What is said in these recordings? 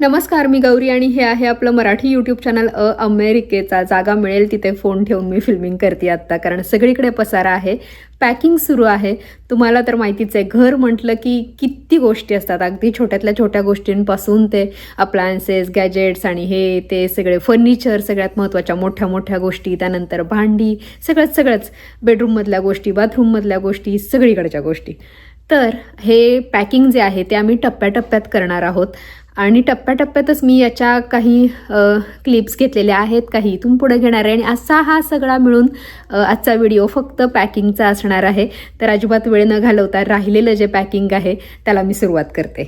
नमस्कार, मी गौरी आणि हे आहे आपलं मराठी यूट्यूब चॅनल अमेरिकेचा. जागा मिळेल तिथे फोन ठेवून मी फिल्मिंग करते आत्ता, कारण सगळीकडे पसारा आहे, पॅकिंग सुरू आहे. तुम्हाला तर माहितीच आहे, घर म्हटलं की किती गोष्टी असतात, अगदी छोट्यातल्या छोट्या गोष्टींपासून ते अप्लायन्सेस, गॅजेट्स आणि हे ते सगळे फर्निचर, सगळ्यात महत्त्वाच्या मोठ्या मोठ्या गोष्टी, त्यानंतर भांडी, सगळंच बेडरूममधल्या गोष्टी, बाथरूममधल्या गोष्टी, सगळीकडच्या गोष्टी. तर हे पॅकिंग जे आहे ते आम्ही टप्प्याटप्प्यात करणार आहोत आणि टप्प्याटप्प्यातच मी याच्या काही क्लिप्स घेतलेल्या आहेत, काही इथून पुढे घेणार आहे आणि असा हा सगळा मिळून आजचा व्हिडिओ फक्त पॅकिंगचा असणार आहे. तर अजिबात वेळ न घालवता राहिलेलं जे पॅकिंग आहे त्याला मी सुरुवात करते.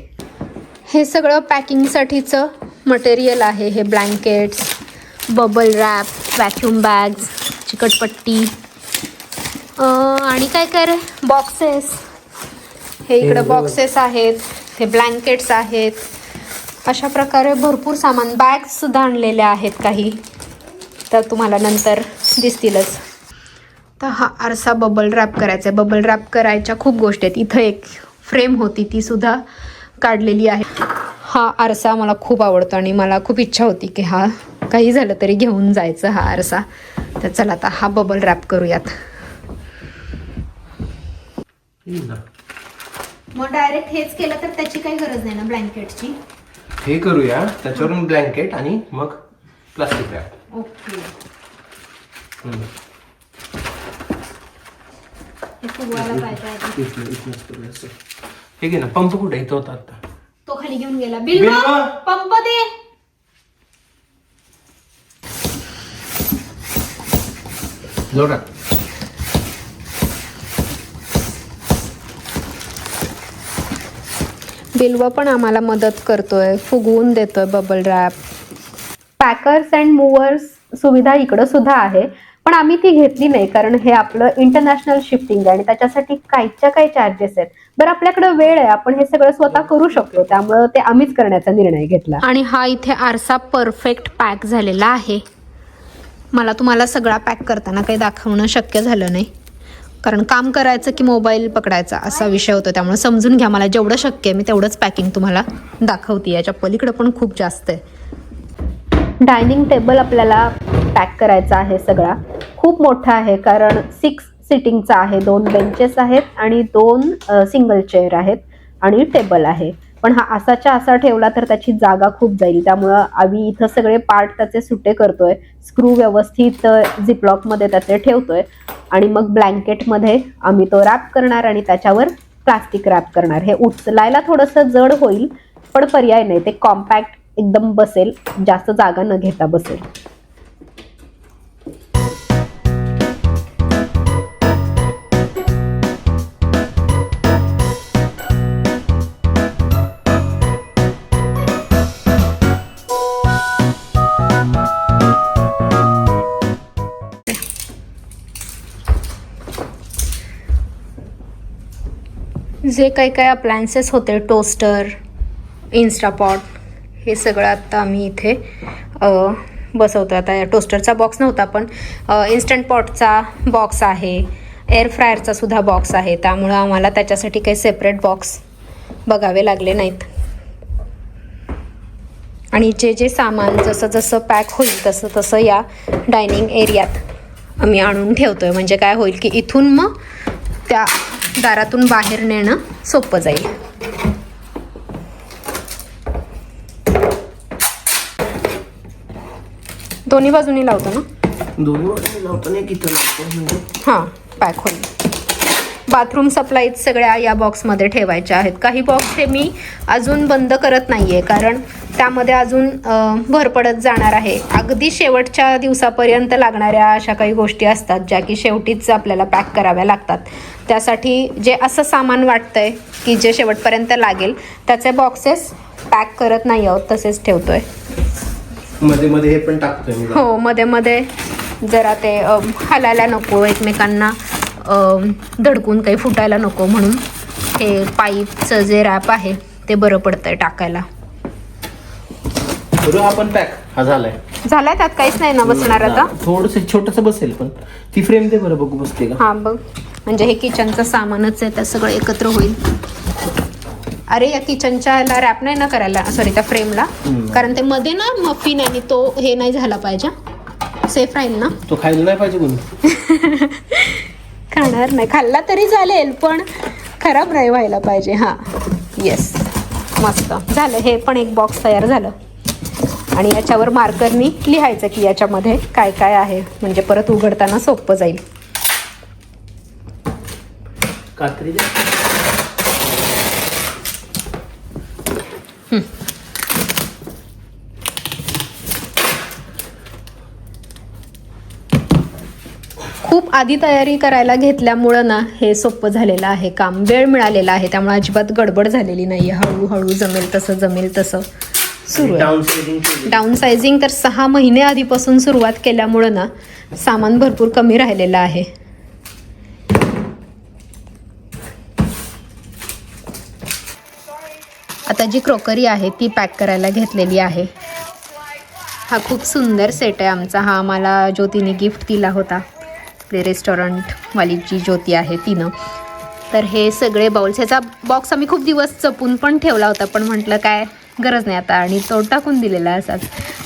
हे सगळं पॅकिंगसाठीचं मटेरियल आहे. हे blankets, bubble wrap, vacuum bags, चिकटपट्टी आणि काय रे बॉक्सेस. हे इकडं बॉक्सेस आहेत, हे ब्लँकेट्स आहेत. अशा प्रकारे भरपूर सामान, बॅग्ससुद्धा आणलेल्या आहेत काही, तर तुम्हाला नंतर दिसतीलच. तर हा आरसा बबल रॅप करायचा आहे. बबल रॅप करायच्या खूप गोष्टी आहेत. इथं एक फ्रेम होती, ती सुद्धा काढलेली आहे. हा आरसा मला खूप आवडतो आणि मला खूप इच्छा होती की हा काही झालं तरी घेऊन जायचं हा आरसा. तर चला आता हा बबल रॅप करूयात. मग डायरेक्ट हेच केलं तर त्याची काही गरज नाही ना ब्लँकेटची? हे करूया, त्याच्यावरून ब्लँकेट आणि मग प्लास्टिक रॅप. ओके. हे फुगवायला पाहिजे. इथनंच करूया असं. हे घे ना, पंप कुठे इथं होता आता? तो खाली घेऊन गेला. बिल्वा, पंप दे. जोडा. बिल्वा पण आम्हाला मदत करतोय, फुगवून देतोय bubble wrap. Packers and movers सुविधा इकडं सुद्धा आहे, पण आम्ही ती घेतली नाही, कारण हे आपलं इंटरनॅशनल शिफ्टिंग आहे आणि त्याच्यासाठी काहीच्या काही चार्जेस आहेत. बरं, आपल्याकडे वेळ आहे, आपण हे सगळं स्वतः करू शकतो, त्यामुळं ते आम्हीच करण्याचा निर्णय घेतला. आणि हा इथे आरसा परफेक्ट पॅक झालेला आहे. मला तुम्हाला सगळा पॅक करताना काही दाखवणं शक्य झालं नाही, कारण काम करायचं की मोबाईल पकडायचा असा विषय होतो. त्यामुळे समजून घ्या, मला जेवढं शक्य आहे मी तेवढंच पॅकिंग तुम्हाला दाखवते. याच्या पलीकडे पण खूप जास्त आहे. डायनिंग टेबल आपल्याला पॅक करायचा आहे. सगळा खूप मोठा आहे, कारण 6 सिटिंगचा आहे. 2 बेंचेस आहेत आणि 2 सिंगल चेअर आहेत आणि टेबल आहे. पण हा असाच्या असा ठेवला तर त्याची जागा खूप जाईल, त्यामुळं आम्ही इथं सगळे पार्ट त्याचे सुटे करतोय, स्क्रू व्यवस्थित झिपलॉकमध्ये त्याचे ठेवतोय आणि मग ब्लँकेटमध्ये आम्ही तो रॅप करणार आणि त्याच्यावर प्लास्टिक रॅप करणार. हे उचलायला थोडंसं जड होईल, पण पर्याय नाही, ते कॉम्पॅक्ट एकदम बसेल, जास्त जागा न घेता बसेल. जे काही अप्लायन्सेस होते, टोस्टर, इन्स्टापॉट, हे सगळं आता आम्ही इथे बसवतो. आता या टोस्टरचा बॉक्स नव्हता, पण इन्स्टंट पॉटचा बॉक्स आहे, एअर फ्रायरचा सुद्धा बॉक्स आहे, त्यामुळं आम्हाला त्याच्यासाठी काही सेपरेट बॉक्स बघावे लागले नाहीत. आणि जे सामान जसं जसं पॅक होईल तसं तसं या डायनिंग एरियात आम्ही आणून ठेवतोय. म्हणजे काय होईल की इथून मग त्या दारातून बाहेर नेणं सोपं जाईल. दोन्ही बाजूनी लावतो ना? दोन्ही बाजूनी लावतो ना, किती लावतो म्हणजे हां, पॅक होईल. बाथरूम सप्लाईज सगळ्या या बॉक्समध्ये ठेवायच्या आहेत. काही बॉक्स हे मी अजून बंद करत नाही आहे, कारण त्यामध्ये अजून भर पडत जाणार आहे. अगदी शेवटच्या दिवसापर्यंत लागणाऱ्या अशा काही गोष्टी असतात ज्या की शेवटीच आपल्याला पॅक कराव्या लागतात. त्यासाठी जे असं सामान वाटतंय की जे शेवटपर्यंत लागेल त्याचे बॉक्सेस पॅक करत नाही आहोत, तसेच ठेवतोय. मध्ये मध्ये हे पण टाकतोय मी. हो, मध्ये मध्ये जरा ते हलायला नको, एकमेकांना धडकून काही फुटायला नको, म्हणून हे पाईपचं जे रॅप आहे ते बरं पडतंय टाकायला. आपण पॅक हा झालाय, त्यात काहीच नाही ना बसणार आता? थोडंसं छोटंसं बसेल, पण ती फ्रेम दे बरं, बघू बसते का. हां बघ, म्हणजे हे किचनचं सामानच आहे, तर सगळं एकत्र होईल. अरे या किचनच्या ह्याला रॅप नाही ना करायला, सॉरी त्या फ्रेमला, कारण ते मध्ये ना मफिन आणि तो हे नाही झाला पाहिजे, सेफ राहील ना. तो खायला नाही पाहिजे कोणी. खाणार नाही, खाल्ला तरी चालेल पण खराब नाही व्हायला पाहिजे. हां येस, मस्त झालं. हे पण एक बॉक्स तयार झालं आणि याच्यावर मार्करनी लिहायचं की याच्यामध्ये काय काय आहे, म्हणजे परत उघडताना सोपं जाईल. कात्री खूप आधी तयारी करायला घेतल्यामुळं ना हे सोपं झालेलं आहे काम, वेळ मिळालेला आहे, त्यामुळे अजिबात गडबड झालेली नाही. हळूहळू जमेल तसं सुरू आहे. डाऊन सायझिंग तर 6 महिने आधीपासून सुरुवात केल्यामुळं ना सामान भरपूर कमी राहिलेलं आहे. आता जी क्रॉकरी आहे ती पॅक करायला घेतलेली आहे. हा खूप सुंदर सेट आहे आमचा. हा आम्हाला ज्योतीने गिफ्ट दिला होता, आपले रेस्टॉरंटवाली जी ज्योती आहे तिनं. तर हे सगळे बाउल्स, ह्याचा बॉक्स आम्ही खूप दिवस जपून पण ठेवला होता, पण म्हटलं काय गरज नाही आता, आणि तो टाकून दिलेला असाच.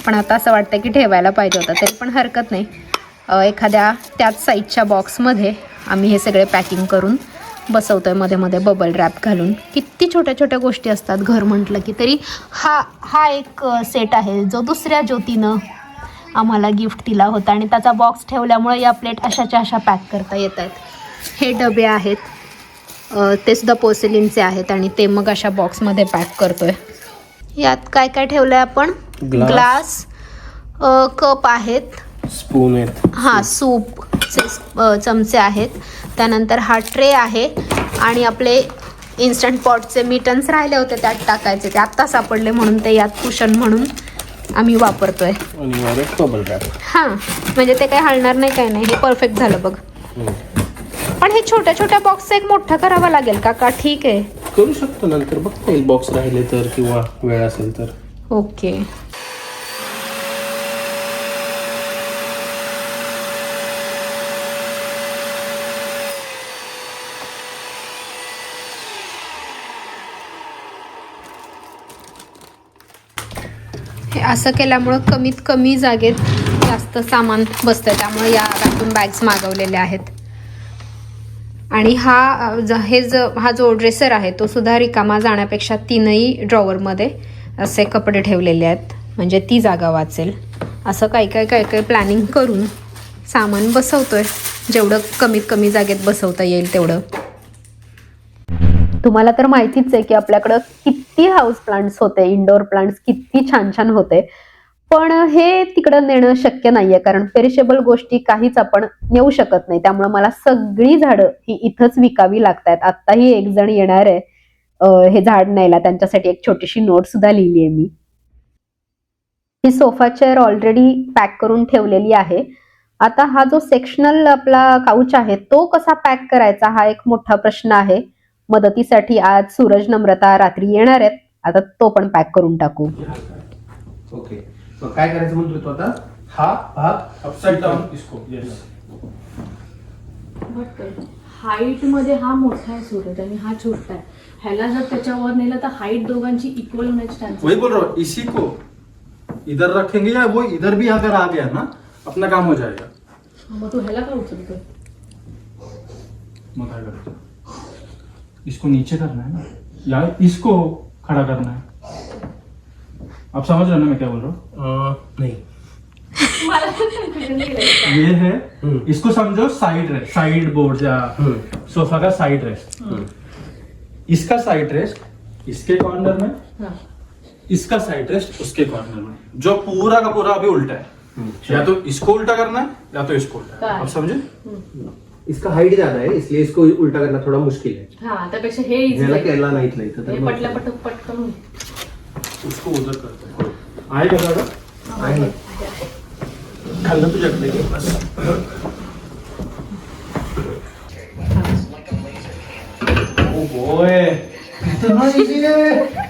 पण आता असं वाटतं की ठेवायला पाहिजे होता, तरी पण हरकत नाही. एखाद्या त्याच साईजच्या बॉक्समध्ये आम्ही हे सगळे पॅकिंग करून बसवतोय, मध्ये मध्ये बबल रॅप घालून. किती छोट्या छोट्या गोष्टी असतात घर म्हटलं की. तरी हा एक सेट आहे जो दुसऱ्या ज्योतीनं आम्हाला गिफ्ट दिला होता, आणि त्याचा बॉक्स ठेवल्यामुळे या प्लेट अशाच्या अशा पॅक करता येत आहेत. हे डबे आहेत, ते सुद्धा पोर्सिलिनचे आहेत, आणि ते मग अशा बॉक्समध्ये पॅक करतोय. यात काय काय ठेवलंय आपण? ग्लास, कप आहेत, स्पून आहेत, हां सूपचे चमचे आहेत, त्यानंतर हा ट्रे आहे, आणि आपले इन्स्टंट पॉटचे मिटन्स राहिले होते त्यात टाकायचे, ते आत्ता सापडले म्हणून ते यात कुशन म्हणून आम्ही वापरतोय. आणि बबल रॅप. हां म्हणजे ते काही हलणार नाही, काही नाही. हे परफेक्ट झालं बघ. पण हे छोट्या छोट्या बॉक्सचा एक मोठा करावा लागेल का ठीक आहे? करू शकतो, नंतर बघता येईल बॉक्स राहिले तर, किंवा वेळ असेल तर. ओके. हे असं केल्यामुळं कमीत कमी जागेत जास्त सामान बसतं, त्यामुळे या व्हॅक्यूम बॅग्स मागवलेल्या आहेत. आणि हा जो ड्रेसर आहे तो सुद्धा रिकामा जाण्यापेक्षा 3ही ड्रॉवरमध्ये असे कपडे ठेवलेले आहेत, म्हणजे ती जागा वाचेल. असं काय काय प्लॅनिंग करून सामान बसवतोय, जेवढं कमीत कमी जागेत बसवता येईल तेवढं. तुम्हाला तर माहितीच आहे की आपल्याकडं किती हाऊस प्लांट्स होते, इंडोर प्लांट्स किती छान छान होते, पण हे तिकडं नेणं शक्य नाहीये, कारण पेरिशेबल गोष्टी काहीच आपण नेऊ शकत नाही. त्यामुळे मला सगळी झाडं ही इथंच विकावी लागतात. आत्ताही एक जण येणार आहे हे झाड न्यायला, त्यांच्यासाठी एक छोटीशी नोट सुद्धा लिहिली आहे मी. ही सोफा चेअर ऑलरेडी पॅक करून ठेवलेली आहे. आता हा जो सेक्शनल आपला काउच आहे तो कसा पॅक करायचा हा एक मोठा प्रश्न आहे. मदतीसाठी आज सूरज नम्रता रात्री येणार आहेत, आता तो पण पॅक करून टाकू. ओके, तो काय करायचं म्हणतो तो आता? हा भाग अपसाइड डाउन इसको. यस. बट हाईट मध्ये हा मोठा आहे सूरज आणि हा छोटा आहे. ह्याला जर त्याच्यावर नेलं तर हाईट दोघांची इक्वल होण्याची चान्सेस. वही बोल रहा हूँ, इसी को इधर रखेंगे या वो इधर भी अगर आ गया ना अपना काम हो जाएगा. मग तू ह्याला का उचलतोय? मग काय करायचं? इसको नीचे करना है ना, या इसको खड़ा करना है. आप समझ रहे हो ना मैं क्या बोल रहा हूँ? नहीं. ये है, इसको समझो साइड रेस्ट, साइड बोर्ड या सोफा का साइड रेस्ट. इसका साइड रेस्ट इसके कॉर्नर में, इसका साइड रेस्ट उसके कॉर्नर में, जो पूरा का पूरा अभी उल्टा है. या तो इसको उल्टा करना है या तो इसको उल्टा. आप समझे? इसका हाइट ज्यादा है इसलिए इसको उल्टा करना थोड़ा मुश्किल है. हा त्यापेक्षा हे इझी ह्याला केला नाहीत नाही तर मग पटल्या पटकन होईल. उसको उधर करते हैं. आहे का दादा? आहे ना. खाल्लं तुझ्याकडे घे बस. ओ बॉय, इतना इजी है.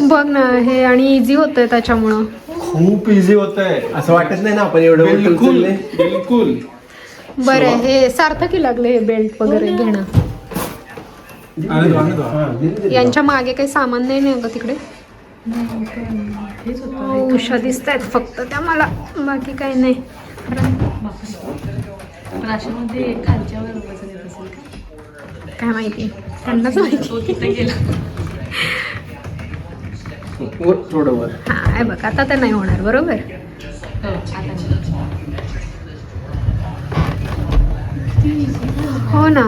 बघ ना, हे आणि इझी होतंय त्याच्यामुळं. खूप इझी होत आहे. असं वाटत नाही ना आपण एवढं बिलकुल उचलले. बिलकुल. बरं आहे, हे सार्थकी लागले हे बेल्ट वगैरे घेणं. यांच्या मागे काही सामान नाही ग तिकडे. हेच होतं. उषा दिसत आहेत फक्त त्या मला, बाकी काही नाही. पण अशामध्ये खालच्यावर वजन येत असेल का? काय माहिती, त्यांनाच माहिती. तो तिथे गेला. थोडं वर. हा आहे बघ, आता तर नाही होणार बरोबर. हो, आता हो ना,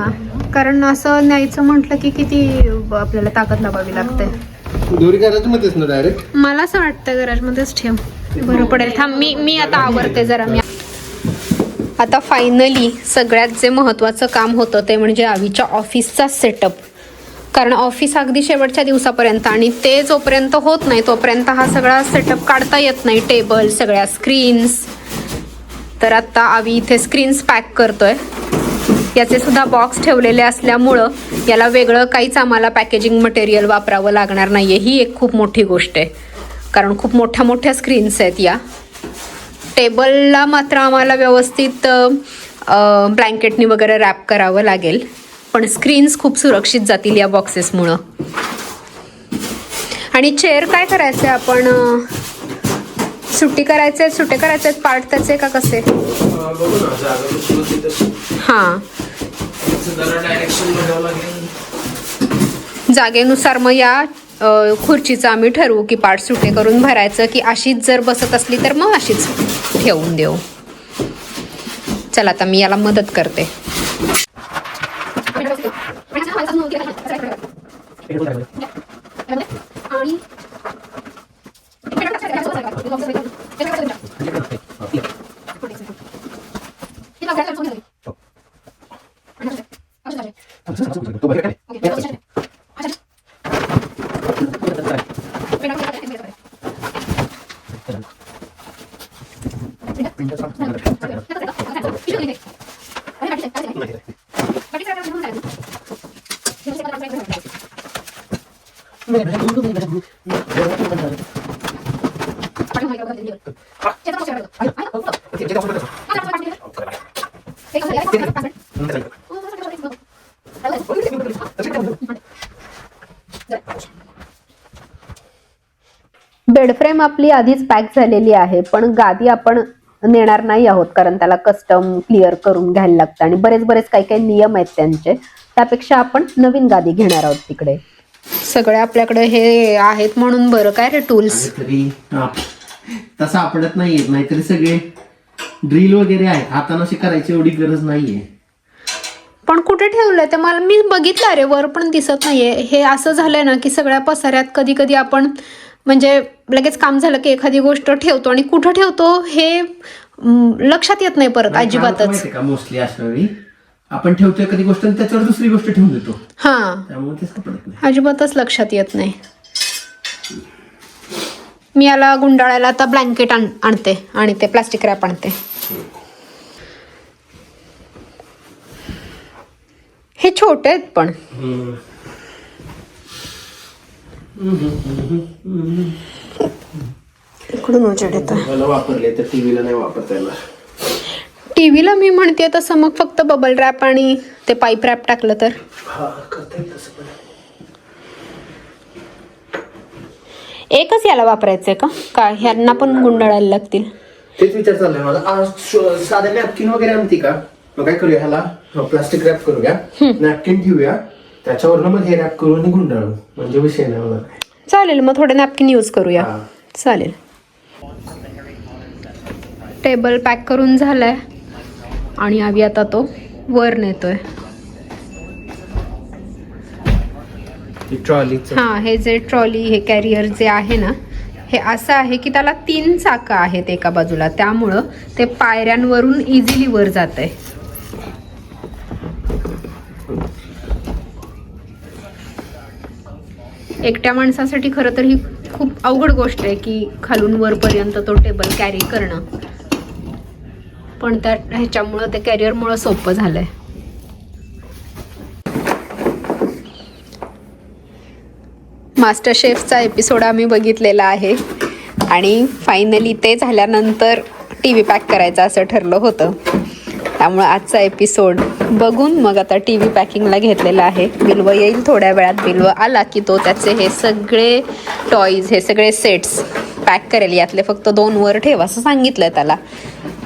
कारण असं न्यायचं म्हटलं की किती आपल्याला ताकद लावावी लागते. दोरी गॅरेज मध्येच ना डायरेक्ट. मला असं वाटतं गॅरेजमध्येच ठेव, बरं पडेल. थांब, मी आता आवरते जरा. मी आता फायनली सगळ्यात जे महत्त्वाचं काम होतं ते म्हणजे आवीच्या ऑफिसचा सेटअप. कारण ऑफिस अगदी शेवटच्या दिवसापर्यंत, आणि ते जोपर्यंत होत नाही तोपर्यंत हा सगळा सेटअप काढता येत नाही. टेबल, सगळ्या स्क्रीन्स. तर आता आवी इथे स्क्रीन्स पॅक करतोय. याचे सुद्धा बॉक्स ठेवलेले असल्यामुळं याला वेगळं काहीच आम्हाला पॅकेजिंग मटेरियल वापरावं लागणार नाही आहे. ही एक खूप मोठी गोष्ट आहे, कारण खूप मोठ्या मोठ्या स्क्रीन्स आहेत या. टेबलला मात्र आम्हाला व्यवस्थित ब्लँकेटनी वगैरे रॅप करावं लागेल, पण स्क्रीन्स खूप सुरक्षित जातील या बॉक्सेसमुळं. आणि चेअर काय करायचं आहे आपण, सुट्टी करायचे आहेत पार्ट त्याचे का कसे? हां, जागेनुसार मग या खुर्चीचं आम्ही ठरवू की पार्ट सुटे करून भरायचं की अशीच जर बसत असली तर मग अशीच ठेवून देऊ. चला आता मी याला मदत करते. बेडफ्रेम आपली आधीच पॅक झालेली आहे, पण गादी आपण नेणार नाही आहोत कारण त्याला कस्टम क्लिअर करून घ्यायला लागतं आणि बरेच काही नियम आहेत त्यांचे. त्यापेक्षा आपण नवीन गादी घेणार आहोत तिकडे. सगळे आपल्याकडे हे आहेत म्हणून बरं काय रे टूल्स. तसं आपडत नाहीये, नाहीतरी सगळे ड्रिल वगैरे आहेत, हातानं अशी करायची एवढी गरज नाहीये. पण कुठे ठेवलंय ते मला, मी बघितलं रे, वर पण दिसत नाहीये. हे असं झालंय ना की सगळ्या पसाऱ्यात कधी कधी आपण म्हणजे लगेच काम झालं की एखादी गोष्ट ठेवतो आणि कुठं ठेवतो हे लक्षात येत नाही परत अजिबातच. मोस्टली अशा वेळी आपण ठेवतोय एखादी गोष्ट आणि त्याच्यावर दुसरी गोष्ट ठेवून देतो. हा, त्यामुळे ते सापडत नाही, अजिबातच लक्षात येत नाही. मी याला गुंडाळायला आता ब्लँकेट आणते आणि ते प्लास्टिक रॅप आणते. हे छोटे आहेत पण. इकडून उजेड येतो. मला वापरले तर टीव्हीला नाही वापरता येणार. टीव्हीला मी म्हणते तसं मग फक्त बबल रॅप आणि ते पाईप रॅप टाकलं तर. एकच याला वापरायचंय का ह्यांना पण गुंडाळायला लागतील? तेच विचार चाललाय माझा. आज साधे नॅपकिन वगैरे आणते का? मग काय करूया, ह्याला प्लास्टिक रॅप करूया, नॅपकिन ठेवूया, त्याच्यावर मग हे रॅप करू आणि गुंडाळू, म्हणजे विषय नाही होणार. चालेल, मग थोडे नॅपकिन यूज करूया. चालेल. टेबल पॅक करून झालाय आणि आवी आता तो वर नेतोय. हा, हे जे ट्रॉली, हे कॅरियर जे आहे ना, हे असं आहे की त्याला 3 चाकं आहेत एका बाजूला, त्यामुळं ते पायऱ्यांवरून इझिली वर जात आहे. एकट्या माणसासाठी खरं तर ही खूप अवघड गोष्ट आहे की खालून वरपर्यंत तो टेबल कॅरी करणं, पण त्या ह्याच्यामुळं, ते कॅरियरमुळं सोपं झालंय. मास्टर शेफचा एपिसोड आम्ही बघितलेला आहे आणि फायनली ते झाल्यानंतर टी व्ही पॅक करायचं असं ठरलं होतं. त्यामुळे आजचा एपिसोड बघून मग आता टी व्ही पॅकिंगला घेतलेला आहे. बिल्व येईल थोड्या वेळात. बिल्व आला की तो त्याचे हे सगळे टॉईज, हे सगळे सेट्स पॅक करेल. यातले फक्त 2 वर ठेव असं सांगितलं त्याला,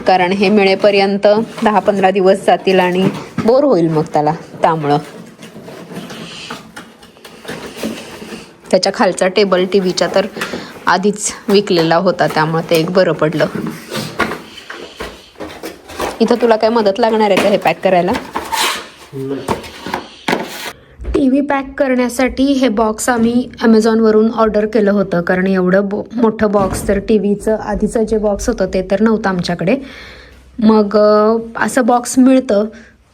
कारण हे मिळेपर्यंत 10-15 दिवस जातील आणि बोर होईल मग त्याला. त्यामुळं त्याच्या खालचा टेबल टीव्हीच्या तर आधीच विकलेला होता, त्यामुळे ते एक बरं पडलं. इथं तुला काय मदत लागणार आहे का हे पॅक करायला? टी व्ही पॅक करण्यासाठी हे बॉक्स आम्ही ॲमेझॉनवरून ऑर्डर केलं होतं, कारण एवढं मोठं बॉक्स तर टी व्हीचं आधीचं जे बॉक्स होतं ते तर नव्हतं आमच्याकडे. मग असं बॉक्स मिळतं,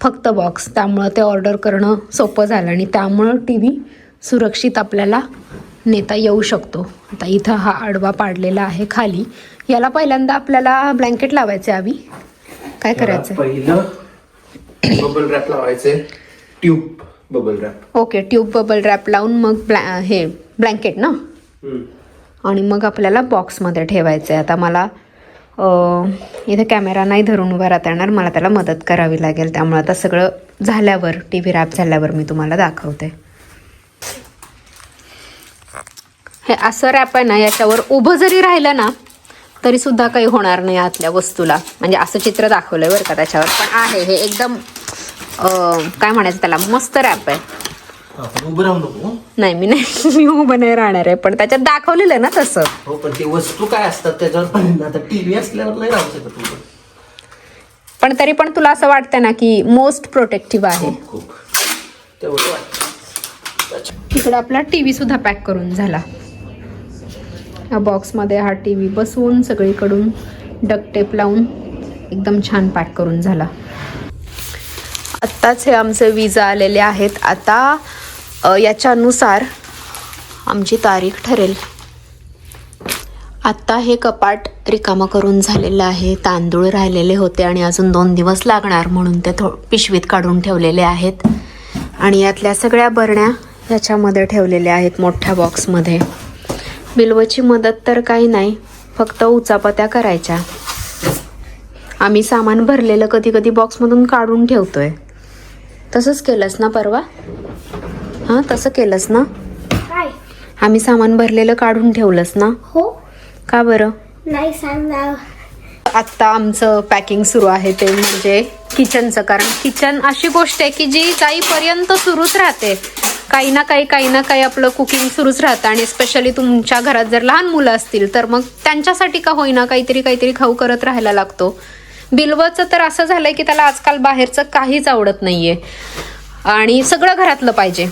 फक्त बॉक्स, त्यामुळं ते ऑर्डर करणं सोपं झालं आणि त्यामुळं टी व्ही सुरक्षित आपल्याला नेता येऊ शकतो. आता इथं हा आडवा पाडलेला आहे खाली. याला पहिल्यांदा आपल्याला ब्लँकेट लावायचे हवी. काय करायचं? पहिलं बबल रॅप लावायचे, tube bubble wrap. Okay, tube bubble wrap लावून मग हे ब्लँकेट ना, आणि मग आपल्याला बॉक्समध्ये ठेवायचं आहे. आता मला इथे कॅमेरा नाही धरून उभा राहता येणार, मला त्याला मदत करावी लागेल. त्यामुळे आता सगळं झाल्यावर, टी व्ही रॅप झाल्यावर मी तुम्हाला दाखवते. हे असं रॅप आहे ना, याच्यावर उभं जरी राहिलं ना तरी सुद्धा काही होणार नाही आतल्या वस्तूला. म्हणजे असं चित्र दाखवलंय बरं का त्याच्यावर, पण आहे हे एकदम काय म्हणायचं त्याला, मस्त रॅप आहे. उभं राहू नको. नाही मी उभं नाही राहणार आहे, पण त्याच्यात दाखवलेलं आहे ना तसं. हो, पण ते वस्तू काय असतात त्याच्यावर पण आता टीव्ही असल्यावर नाही राहू शकत उभं. पण तरी पण तुला असं वाटतं ना की मोस्ट प्रोटेक्टिव्ह आहे. खूप तेवढं वाटतं. इकडे आपला टीव्ही सुद्धा पॅक करून झाला. या बॉक्समध्ये हा टीव्ही बसवून सगळीकडून डक्ट टेप लावून एकदम छान पॅक करून झाला. आत्ताच हे आमचे विजा आलेले आहेत. आता याच्यानुसार आमची तारीख ठरेल. आत्ता हे कपाट रिकामं करून झालेलं आहे. तांदूळ राहिलेले होते आणि अजून 2 दिवस लागणार म्हणून ते पिशवीत काढून ठेवलेले आहेत. आणि यातल्या सगळ्या बरण्या याच्यामध्ये ठेवलेल्या आहेत मोठ्या बॉक्समध्ये. बिल्वची मदत तर काही नाही, फक्त उचापत्या करायच्या. आम्ही सामान भरलेलं कधी कधी बॉक्समधून काढून ठेवतोय. तसंच केलंस ना परवा? हां, तसं केलंस ना? काय? आम्ही सामान भरलेलं काढून ठेवलंस ना? हो. का बरं? नाही सांगणार. आत्ता आमचं पॅकिंग सुरू आहे ते म्हणजे किचनचं. कारण किचन अशी गोष्ट आहे की जी जाईपर्यंत सुरूच राहते. काही ना काही आपलं कुकिंग सुरूच राहतं. आणि स्पेशली तुमच्या घरात जर लहान मुलं असतील तर मग त्यांच्यासाठी का होईना काहीतरी खाऊ करत राहायला लागतो. बिल्वचं तर असं झालंय की त्याला आजकाल बाहेरचं काहीच आवडत नाहीये आणि सगळं घरातलं पाहिजे.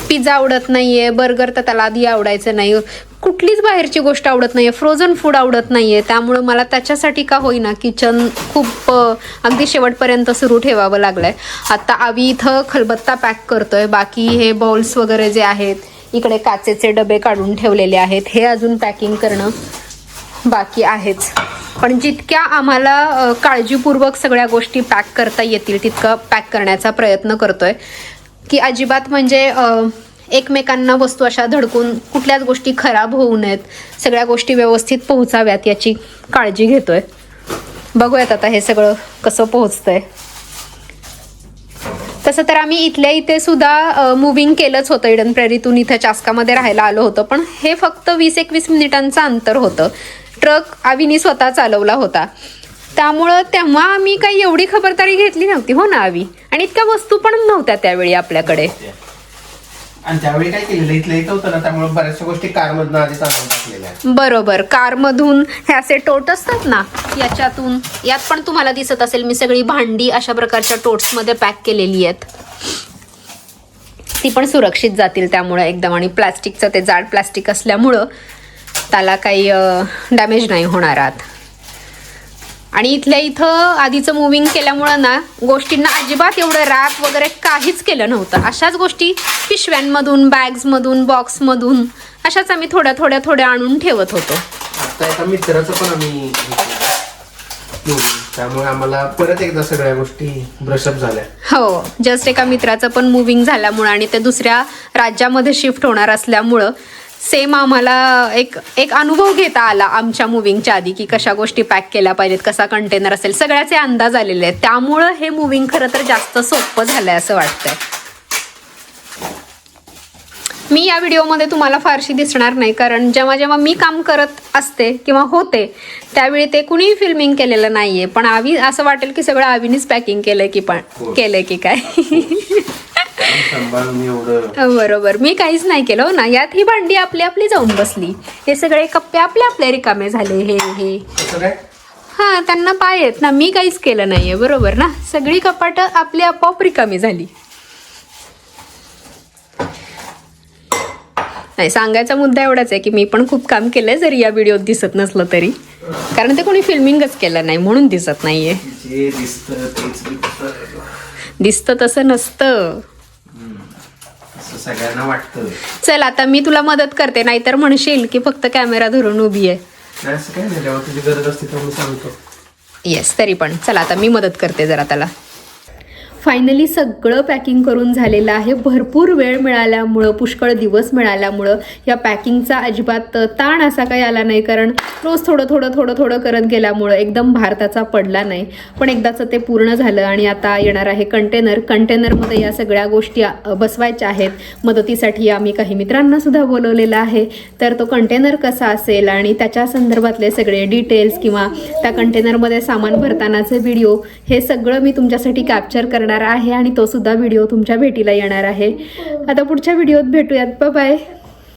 पिझ्झा आवडत नाहीये, बर्गर तर त्याला आधी आवडायचं नाही, कुठलीच बाहेरची गोष्ट आवडत नाहीये, फ्रोझन फूड आवडत नाहीये. त्यामुळं मला त्याच्यासाठी का होईना किचन खूप अगदी शेवटपर्यंत सुरू ठेवावं लागलंय. आता आवी इथं खलबत्ता पॅक करतोय. बाकी हे बाउल्स वगैरे जे आहेत, इकडे काचेचे डबे काढून ठेवलेले आहेत, हे अजून पॅकिंग करणं बाकी आहेच. पण जितक्या आम्हाला काळजीपूर्वक सगळ्या गोष्टी पॅक करता येतील तितकं पॅक करण्याचा प्रयत्न करतोय की अजिबात म्हणजे एकमेकांना वस्तू अशा धडकून कुठल्याच गोष्टी खराब होऊ नयेत, सगळ्या गोष्टी व्यवस्थित पोहोचाव्यात याची काळजी घेतोय. बघूयात आता हे सगळं कसं पोहोचतंय. तसं तर आम्ही इथल्या इथे सुद्धा मुव्हिंग केलंच होतं. इडन प्रेरीतून इथं चास्कामध्ये राहायला आलो होतं, पण हे फक्त 20-21 मिनिटांचं अंतर होतं. ट्रक आवीनी स्वतः चालवला होता, त्यामुळं तेव्हा आम्ही काही एवढी खबरदारी घेतली नव्हती. हो ना आवी? आणि इतक्या वस्तू पण नव्हत्या त्यावेळी आपल्याकडे. आणि त्यावेळी काय केलेलं इथलं इथं होतं ना, त्यामुळे बऱ्याचशा गोष्टी कारमधनं आधीच आणून टाकलेल्या. बरोबर, कारमधून हे असे टोट असतात ना, याच्यातून. यात पण तुम्हाला दिसत असेल मी सगळी भांडी अशा प्रकारच्या टोट्समध्ये पॅक केलेली आहेत. ती पण सुरक्षित जातील त्यामुळे एकदम. आणि प्लास्टिकचं ते जाड प्लास्टिक असल्यामुळं त्याला काही डॅमेज नाही होणार आत. आणि इथल्या इथं आधीचं मुव्हिंग केल्यामुळं ना गोष्टींना अजिबात एवढं रॅप वगैरे काहीच केलं नव्हतं. अशाच गोष्टी पिशव्यांमधून, बॅग्समधून, बॉक्समधून अशाच आम्ही थोड्या आणून ठेवत होतो. आता एका मित्राचं पण आम्ही, त्यामुळे आम्हाला परत एकदा सगळ्या गोष्टी ब्रशअप झाल्या. हो, जस्ट एका मित्राचं पण मुव्हिंग झाल्यामुळं आणि ते दुसऱ्या राज्यामध्ये शिफ्ट होणार असल्यामुळं सेम आम्हाला एक अनुभव घेता आला आमच्या मुव्हिंगच्या आधी की कशा गोष्टी पॅक केल्या पाहिजेत, कसा कंटेनर असेल, सगळ्याचे अंदाज आलेले आहेत. त्यामुळं हे मुव्हिंग खरं तर जास्त सोपं झालंय असं वाटतंय. मी या व्हिडिओमध्ये तुम्हाला फारशी दिसणार नाही, कारण जेव्हा जेव्हा मी काम करत असते किंवा होते त्यावेळी ते कुणीही फिल्मिंग केलेलं नाहीये. पण आवी असं वाटेल की सगळं आवीनीच पॅकिंग केलंय की केलंय की काय. बरोबर, मी काहीच नाही केलं हो ना. यात ही भांडी आपली आपली जाऊन बसली, हे सगळे कप्पे आपले आपले रिकामे झाले. हे हा, त्यांना पाय आहेत ना, मी काहीच केलं नाहीये. बरोबर ना, सगळी कपाट आपली आपोआप रिकामी झाली. नाही, सांगायचा मुद्दा एवढाच आहे की मी पण खूप काम केलंय, जरी या व्हिडिओत दिसत नसलं तरी, कारण ते कोणी फिल्मिंगच केलं नाही म्हणून दिसत नाहीये. दिसतं तसं नसतं, सगळ्यांना वाटतं. चल आता मी तुला मदत करते, नाहीतर म्हणशील की फक्त कॅमेरा धरून उभी आहे. नाही, असं काय नाही, जेव्हा तुझी गरज असते तेव्हा मी सांगतो. येस, तरी पण चला आता मी मदत करते जरा त्याला. फायनली सगळं पॅकिंग करून झालेलं आहे. भरपूर वेळ मिळाल्यामुळं, पुष्कळ दिवस मिळाल्यामुळं या पॅकिंगचा अजिबात ताण असा काही आला नाही, कारण रोज थोडं थोडं करत गेल्यामुळं एकदम भार त्याचा पडला नाही. पण एकदाचं ते पूर्ण झालं आणि आता येणार आहे कंटेनरमध्ये या सगळ्या गोष्टी बसवायच्या आहेत. मदतीसाठी आम्ही काही मित्रांना सुद्धा बोलवलेलं आहे. तर तो कंटेनर कसा असेल आणि त्याच्या संदर्भातले सगळे डिटेल्स किंवा त्या कंटेनरमध्ये सामान भरतानाचे व्हिडिओ, हे सगळं मी तुमच्यासाठी कॅप्चर करणार आहे आणि तो सुद्धा व्हिडिओ तुमच्या भेटीला येणार आहे. आता पुढच्या व्हिडिओत भेटूयात. Bye bye.